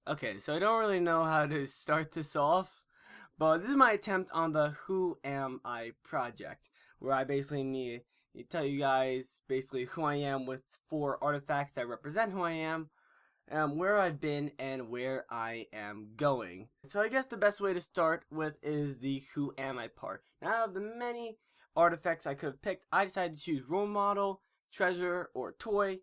Okay, so I don't really know how to start this off, but this is my attempt on the Who Am I project, where I basically need to tell you guys basically who I am with 4 artifacts that represent who I am, where I've been, and where I am going. So I guess the best way to start with is the Who Am I part. Now, out of the many artifacts I could have picked, I decided to choose role model, treasure, or toy,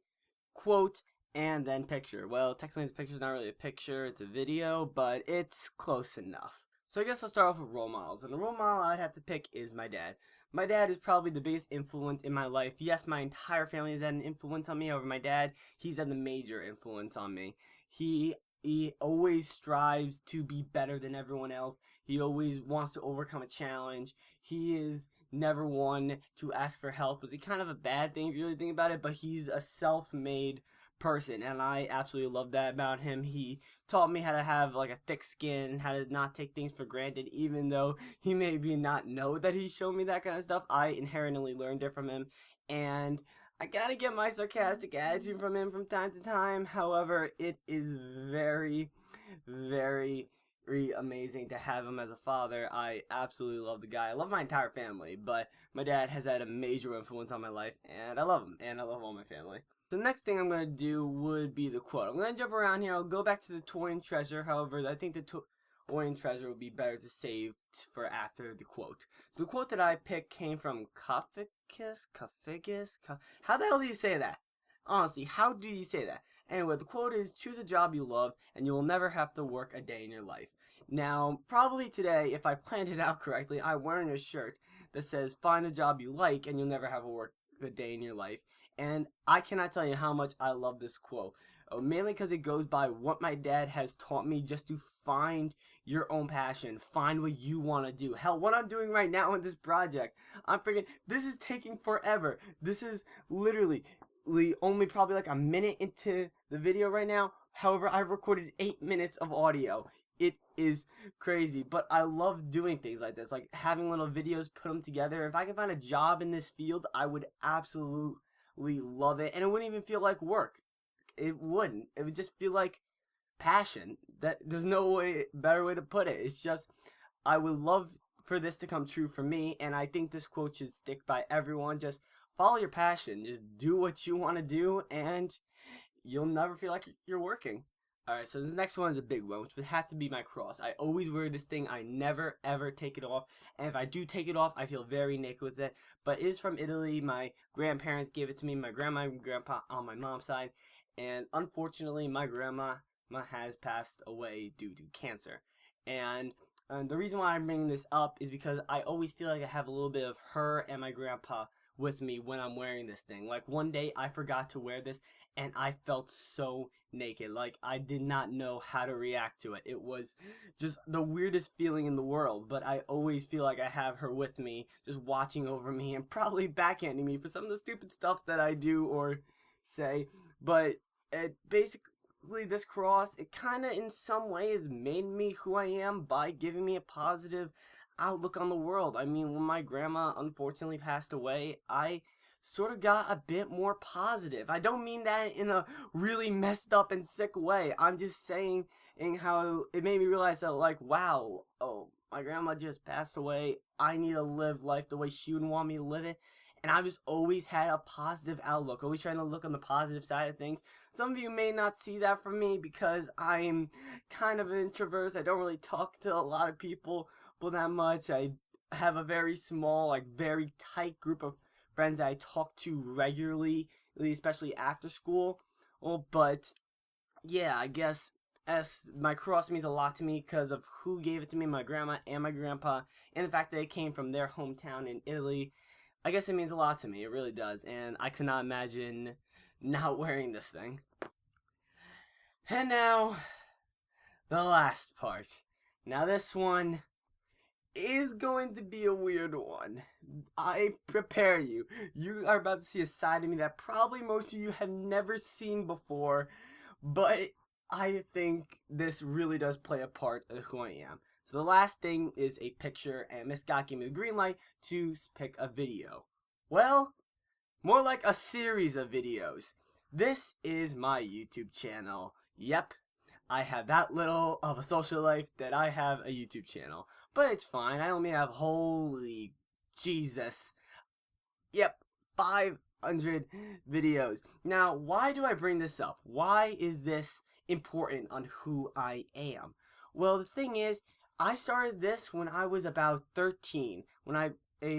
quote, and then picture. Well, technically the picture's not really a picture, it's a video, but it's close enough. So I guess I'll start off with role models. And the role model I'd have to pick is my dad. My dad is probably the biggest influence in my life. Yes, my entire family has had an influence on me. Over my dad, he's had the major influence on me. He always strives to be better than everyone else. He always wants to overcome a challenge. He is never one to ask for help. Was it kind of a bad thing if you really think about it? But he's a self-made person, and I absolutely love that about him. He taught me how to have like a thick skin, how to not take things for granted, even though he maybe not know that he showed me that kind of stuff. I inherently learned it from him, and I gotta get my sarcastic attitude from him from time to time. However, it is very, very amazing to have him as a father. I absolutely love the guy. I love my entire family, but my dad has had a major influence on my life, and I love him, and I love all my family. The next thing I'm going to do would be the quote. I'm going to jump around here. I'll go back to the toy and treasure. However, I think the toy and treasure would be better to save for after the quote. So the quote that I picked came from Kafigis. How the hell do you say that? Honestly, how do you say that? Anyway, the quote is, choose a job you love and you will never have to work a day in your life. Now, probably today, if I planned it out correctly, I'm wearing a shirt that says, find a job you like and you'll never have to work a day in your life. And I cannot tell you how much I love this quote. Mainly because it goes by what my dad has taught me, just to find your own passion. Find what you want to do. Hell, what I'm doing right now in this project, this is taking forever. This is literally only probably like a minute into the video right now. However, I've recorded 8 minutes of audio. It is crazy, but I love doing things like this, like having little videos, put them together. If I can find a job in this field, I would absolutely love it, and it wouldn't even feel like work. It wouldn't. It would just feel like passion. That there's no better way to put it. It's just, I would love for this to come true for me, and I think this quote should stick by everyone. Just follow your passion. Just do what you want to do, and you'll never feel like you're working. Alright, so this next one is a big one, which would have to be my cross. I always wear this thing. I never, ever take it off. And if I do take it off, I feel very naked with it. But it is from Italy. My grandparents gave it to me. My grandma and grandpa on my mom's side. And unfortunately, my grandma has passed away due to cancer. And the reason why I'm bringing this up is because I always feel like I have a little bit of her and my grandpa with me when I'm wearing this thing. Like one day I forgot to wear this and I felt so naked. Like I did not know how to react to it. It was just the weirdest feeling in the world, but I always feel like I have her with me, just watching over me and probably backhanding me for some of the stupid stuff that I do or say. But it basically, this cross, it kind of in some ways made me who I am by giving me a positive outlook on the world. I mean, when my grandma unfortunately passed away, I sort of got a bit more positive. I don't mean that in a really messed up and sick way. I'm just saying in how it made me realize that, like, wow, oh, my grandma just passed away. I need to live life the way she would want me to live it. And I just always had a positive outlook, always trying to look on the positive side of things. Some of you may not see that from me because I'm kind of an introvert. I don't really talk to a lot of people that much. I have a very small, like very tight group of friends that I talk to regularly, especially after school. Well, but yeah, I guess as my cross means a lot to me because of who gave it to me, my grandma and my grandpa, and the fact that it came from their hometown in Italy. I guess it means a lot to me. It really does, and I could not imagine not wearing this thing. And now, the last part. Now this one is going to be a weird one. I prepare you. You are about to see a side of me that probably most of you have never seen before, but I think this really does play a part of who I am. So the last thing is a picture, and Miss Scott gave me the green light to pick a video. Well, more like a series of videos. This is my YouTube channel. Yep, I have that little of a social life that I have a YouTube channel. But it's fine. I only have, holy Jesus. Yep, 500 videos. Now, why do I bring this up? Why is this important on who I am? Well, the thing is, I started this when I was about 13, when I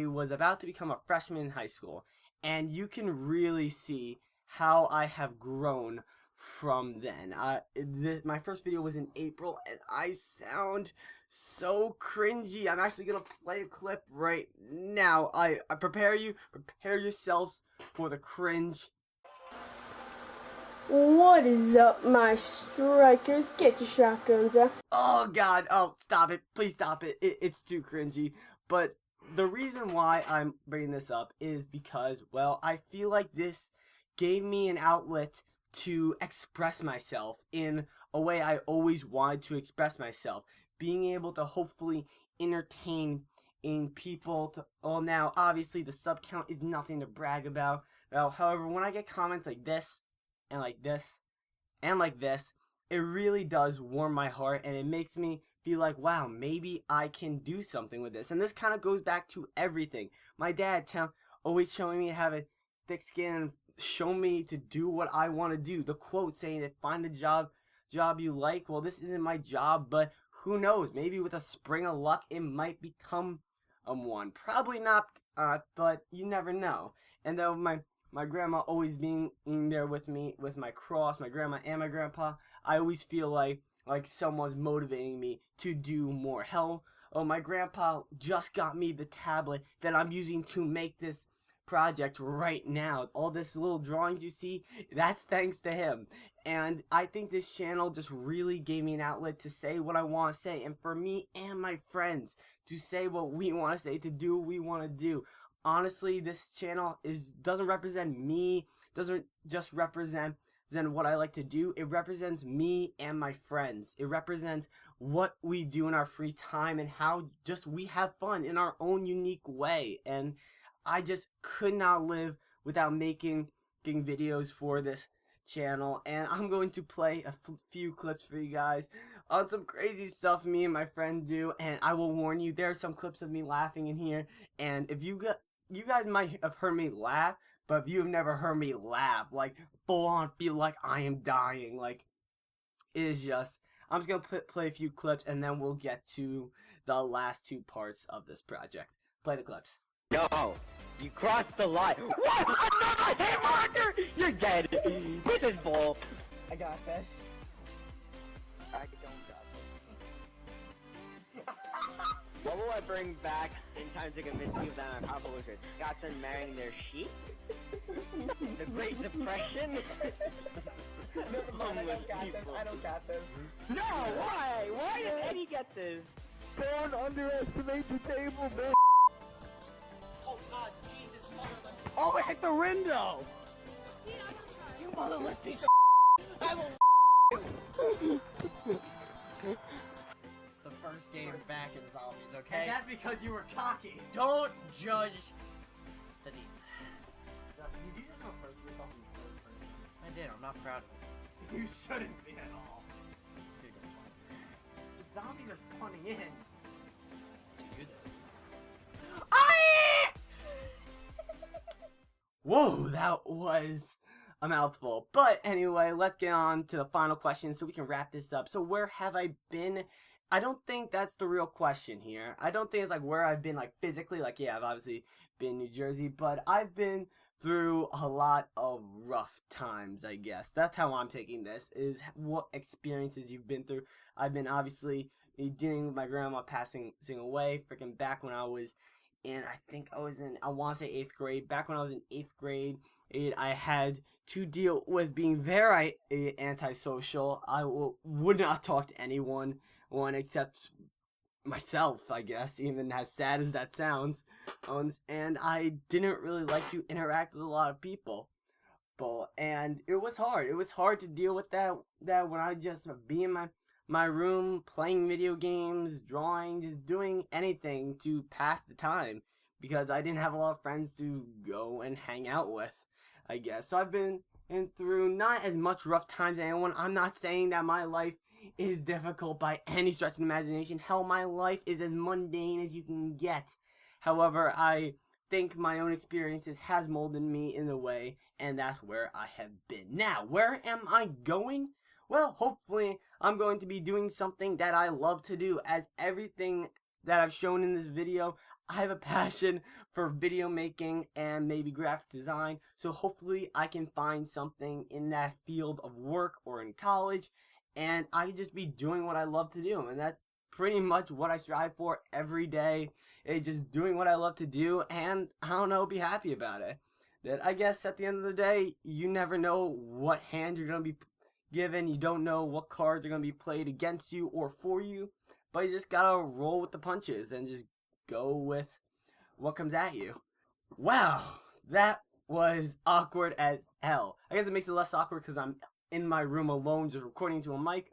was about to become a freshman in high school. And you can really see how I have grown from then. My first video was in April, and I sound so cringy. I'm actually gonna play a clip right now. I prepare yourselves for the cringe. What is up, my strikers? Get your shotguns out. Oh God! Oh, stop it! Please stop it! It's too cringy. But the reason why I'm bringing this up is because, well, I feel like this gave me an outlet to express myself in a way I always wanted to express myself. Being able to hopefully entertain in people. Well, now, obviously, the sub count is nothing to brag about. Well, however, when I get comments like this, and like this, and like this, it really does warm my heart, and it makes me feel like, wow, maybe I can do something with this. And this kind of goes back to everything. My dad always showing me to have a thick skin and show me to do what I want to do. The quote saying that find a job you like. Well, this isn't my job, but who knows? Maybe with a spring of luck, it might become one. Probably not, but you never know. And though my grandma always being in there with me, with my cross, my grandma and my grandpa, I always feel like someone's motivating me to do more. Hell, oh, my grandpa just got me the tablet that I'm using to make this project right now. All this little drawings you see, that's thanks to him. And I think this channel just really gave me an outlet to say what I want to say, and for me and my friends to say what we want to say, to do what we want to do. Honestly, this channel doesn't represent me, doesn't just represent what I like to do. It represents me and my friends. It represents what we do in our free time and how just we have fun in our own unique way. And I just could not live without making videos for this channel. And I'm going to play a few clips for you guys on some crazy stuff me and my friend do. And I will warn you, there are some clips of me laughing in here. And if you guys might have heard me laugh, but if you have never heard me laugh, like full on feel like I am dying, like it is just, I'm just gonna play a few clips and then we'll get to the last two parts of this project. Play the clips. No, you crossed the line. What? Another hit marker? You're dead. This is bull. I got this. I don't got this. What will I bring back in time to convince you that I'm popular? Scotsmen marrying their sheep? The Great Depression? I don't got this. No, why? Why did Eddie get this? Don't underestimate the table, man. Oh God, Jesus, motherless. Oh, it hit the window! You motherless piece of I will you. The first game back in Zombies, okay? And that's because you were cocky. Don't judge the demon. Did you just refer to yourself in the third person? I did, I'm not proud of it. You shouldn't be at all. The zombies are spawning in. To you though. Whoa, that was a mouthful. But anyway, let's get on to the final question so we can wrap this up. So where have I been? I don't think that's the real question here. I don't think it's like where I've been like physically. Like, yeah, I've obviously been in New Jersey, but I've been through a lot of rough times, I guess. That's how I'm taking this, is what experiences you've been through. I've been obviously dealing with my grandma passing away, freaking back when I was in, I think I was in, I want to say 8th grade. Back when I was in 8th grade, I had to deal with being very antisocial. I would not talk to anyone except myself, I guess, even as sad as that sounds. And I didn't really like to interact with a lot of people. And it was hard. It was hard to deal with that when I just be in my room playing video games, drawing, just doing anything to pass the time, because I didn't have a lot of friends to go and hang out with, I guess. So I've been and through not as much rough times as anyone. I'm not saying that my life is difficult by any stretch of the imagination. Hell, my life is as mundane as you can get. However, I think my own experiences has molded me in a way, and that's where I have been. Now, where am I going? Well, hopefully, I'm going to be doing something that I love to do. As everything that I've shown in this video, I have a passion for video making and maybe graphic design, so hopefully I can find something in that field of work or in college, and I can just be doing what I love to do, and that's pretty much what I strive for every day. It's just doing what I love to do, and I don't know, be happy about it. That I guess at the end of the day, you never know what hand you're going to be given. You don't know what cards are going to be played against you or for you, but you just gotta roll with the punches and just go with what comes at you. Wow, that was awkward as hell. I guess it makes it less awkward because I'm in my room alone just recording to a mic,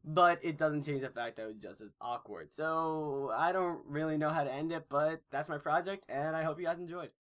but it doesn't change the fact that it was just as awkward. So I don't really know how to end it, but that's my project, and I hope you guys enjoyed.